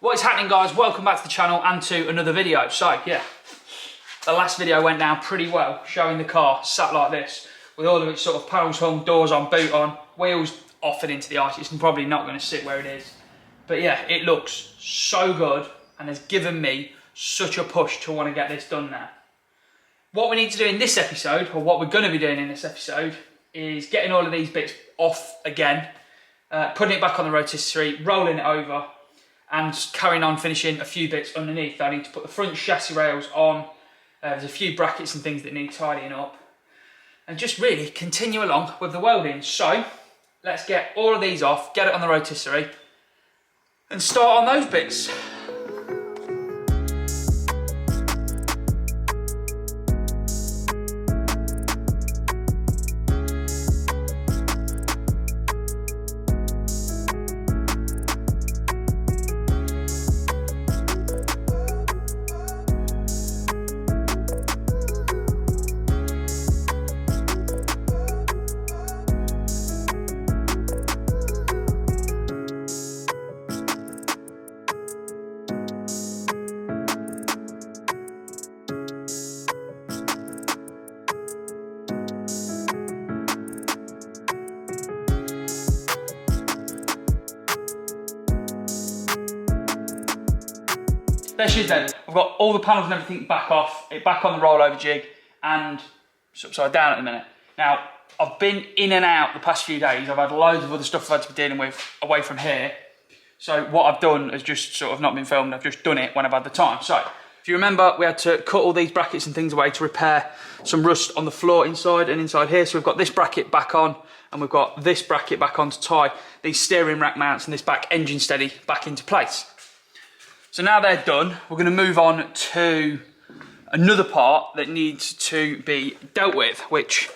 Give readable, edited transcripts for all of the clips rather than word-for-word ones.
What is happening, guys? Welcome back to the channel and to another video. So yeah, the last video went down pretty well, showing the car sat like this with all of its sort of panels hung, doors on, boot on, wheels off and into the ice. It's probably not going to sit where it is, but yeah, it looks so good and has given me such a push to want to get this done now. What we need to do in this episode, or what we're going to be doing in this episode, is getting all of these bits off again, putting it back on the rotisserie, rolling it over, and carrying on finishing a few bits underneath. I need to put the front chassis rails on. There's a few brackets and things that need tidying up, and just really continue along with the welding. So let's get all of these off, get it on the rotisserie, and start on those bits. There she is then. I've got all the panels and everything back off, it back on the rollover jig, and it's upside down at the minute. Now, I've been in and out the past few days. I've had loads of other stuff I've had to be dealing with away from here. So what I've done has just sort of not been filmed, I've just done it when I've had the time. So, if you remember, we had to cut all these brackets and things away to repair some rust on the floor inside and inside here. So we've got this bracket back on, and we've got this bracket back on to tie these steering rack mounts and this back engine steady back into place. So now they're done, we're going to move on to another part that needs to be dealt with, which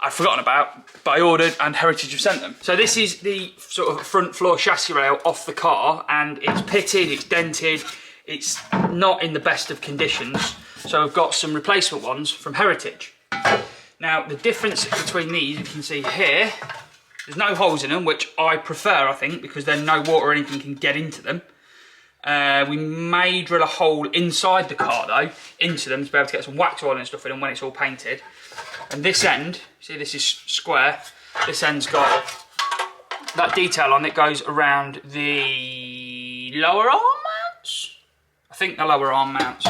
I've forgotten about, but I ordered and Heritage have sent them. So this is the sort of front floor chassis rail off the car, and it's pitted, it's dented, it's not in the best of conditions. So I've got some replacement ones from Heritage. Now the difference between these, you can see here, there's no holes in them, which I prefer, I think, because then no water or anything can get into them. We may drill a hole inside the car though, into them, to be able to get some wax oil and stuff in them when it's all painted. And this end, see this is square, this end's got that detail on it, goes around the lower arm mounts? I think the lower arm mounts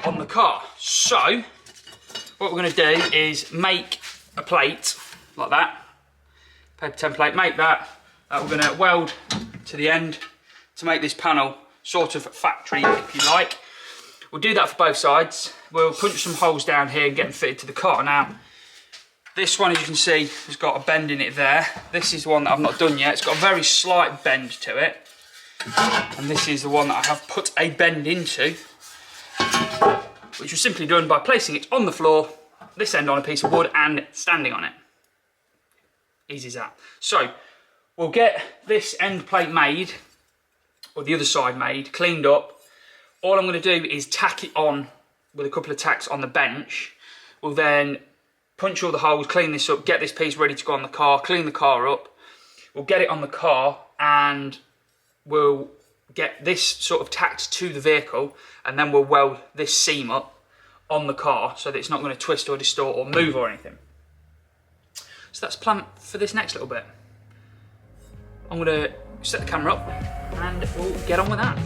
on the car. So, what we're going to do is make a plate like that, paper template, make that we're going to weld to the end to make this panel sort of factory, if you like. We'll do that for both sides. We'll punch some holes down here and get them fitted to the car. Now, this one, as you can see, has got a bend in it there. This is the one that I've not done yet. It's got a very slight bend to it. And this is the one that I have put a bend into, which was simply done by placing it on the floor, this end on a piece of wood, and standing on it. Easy as that. So, we'll get this end plate made, or the other side made, cleaned up. All I'm going to do is tack it on with a couple of tacks on the bench. We'll then punch all the holes, clean this up, get this piece ready to go on the car, clean the car up. We'll get it on the car, and we'll get this sort of tacked to the vehicle, and then we'll weld this seam up on the car so that it's not going to twist or distort or move or anything. So that's the plan for this next little bit. I'm going to set the camera up and we'll get on with that.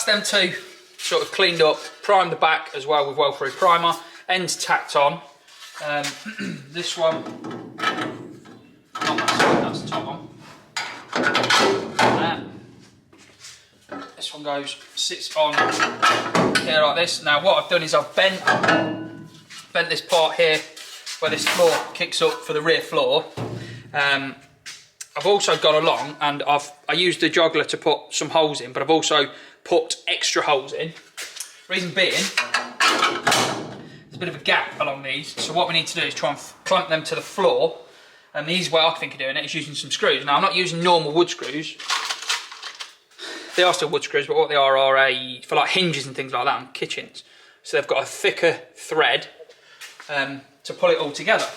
that's them two sort of cleaned up. Primed the back as well with well-through primer. Ends tacked on. This one, not that side, that's the top one. This one sits on here like this. Now what I've done is I've bent this part here where this floor kicks up for the rear floor. I've also gone along and I used the joggler to put some holes in, but I've also put extra holes in. Reason being, there's a bit of a gap along these, so what we need to do is try and clamp them to the floor. And the easy way I think of doing it is using some screws. Now I'm not using normal wood screws. They are still wood screws, but what they are for like hinges and things like that in kitchens. So they've got a thicker thread to pull it all together.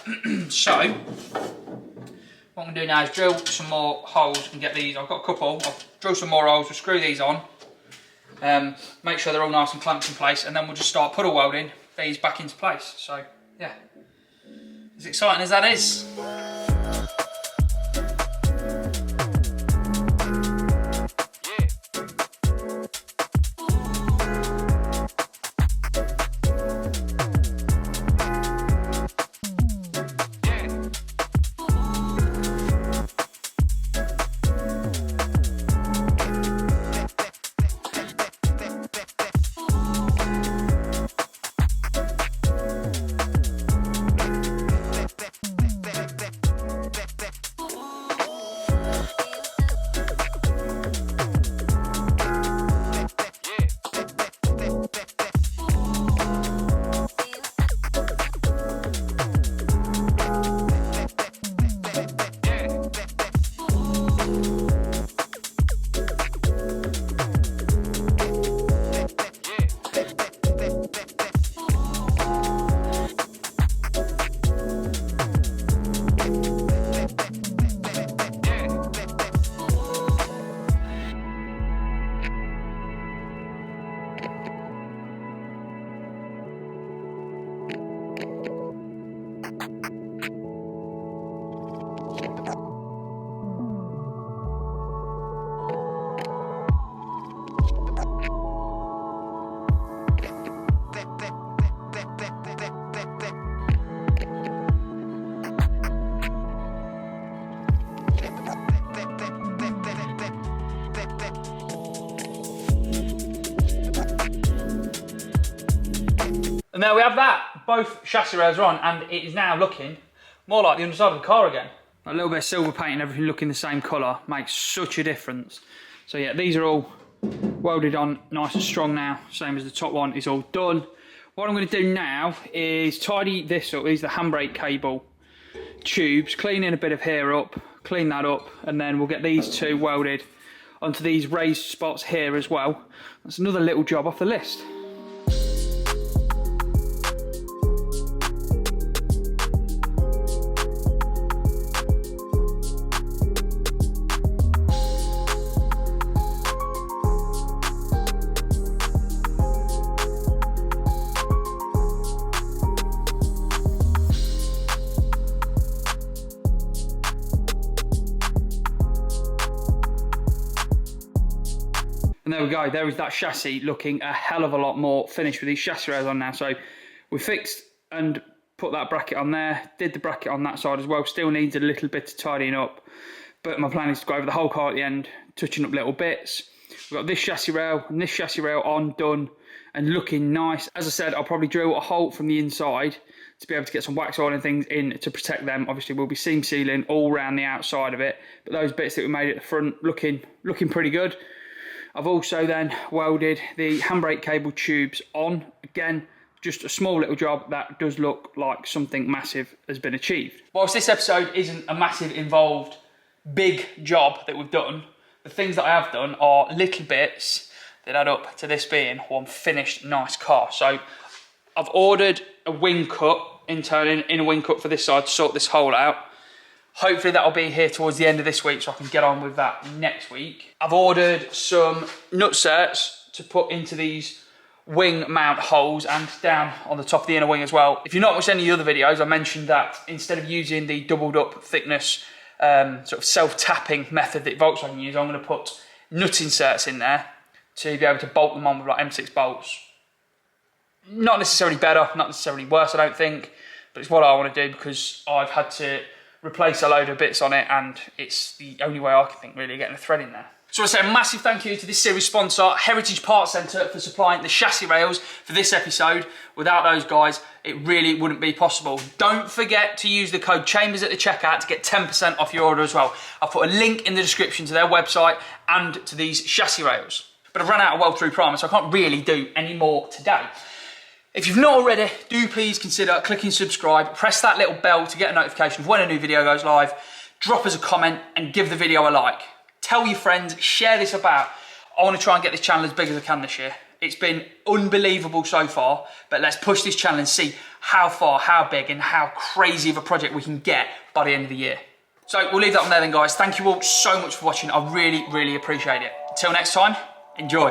So what I'm going to do now is drill some more holes and get these. I've got a couple. I'll drill some more holes. We'll screw these on. Make sure they're all nice and clamped in place, and then we'll just start puddle welding these back into place. So yeah, as exciting as that is. And there we have that. Both chassis rails are on, and it is now looking more like the underside of the car again. A little bit of silver paint and everything looking the same colour makes such a difference. So yeah, these are all welded on nice and strong now, same as the top one is all done. What I'm going to do now is tidy this up. These are the handbrake cable tubes, clean in a bit of hair up, clean that up, and then we'll get these two welded onto these raised spots here as well. That's another little job off the list. And there we go, there is that chassis looking a hell of a lot more finished with these chassis rails on now. So we fixed and put that bracket on there, did the bracket on that side as well, still needs a little bit of tidying up. But my plan is to go over the whole car at the end, touching up little bits. We've got this chassis rail and this chassis rail on, done, and looking nice. As I said, I'll probably drill a hole from the inside to be able to get some wax oil and things in to protect them. Obviously we'll be seam sealing all around the outside of it, but those bits that we made at the front looking pretty good. I've also then welded the handbrake cable tubes on. Again, just a small little job that does look like something massive has been achieved. Whilst this episode isn't a massive involved big job that we've done, the things that I have done are little bits that add up to this being one finished nice car. So I've ordered a wing cut, internal inner wing cut for this side to sort this hole out. Hopefully that'll be here towards the end of this week so I can get on with that next week. I've ordered some nutserts to put into these wing mount holes and down on the top of the inner wing as well. If you've not watched any of the other videos, I mentioned that instead of using the doubled up thickness sort of self-tapping method that Volkswagen use, I'm going to put nut inserts in there to be able to bolt them on with like M6 bolts. Not necessarily better, not necessarily worse, I don't think, but it's what I want to do because I've had to replace a load of bits on it and it's the only way I can think really, getting a thread in there. So I want to say a massive thank you to this series sponsor, Heritage Parts Centre, for supplying the chassis rails for this episode. Without those guys, it really wouldn't be possible. Don't forget to use the code CHAMBERS at the checkout to get 10% off your order as well. I'll put a link in the description to their website and to these chassis rails. But I've run out of weld-through primer, so I can't really do any more today. If you've not already, do please consider clicking subscribe, press that little bell to get a notification of when a new video goes live, drop us a comment and give the video a like. Tell your friends, share this about. I want to try and get this channel as big as I can this year. It's been unbelievable so far, but let's push this channel and see how far, how big and how crazy of a project we can get by the end of the year. So we'll leave that on there then guys. Thank you all so much for watching. I really, really appreciate it. Until next time, enjoy.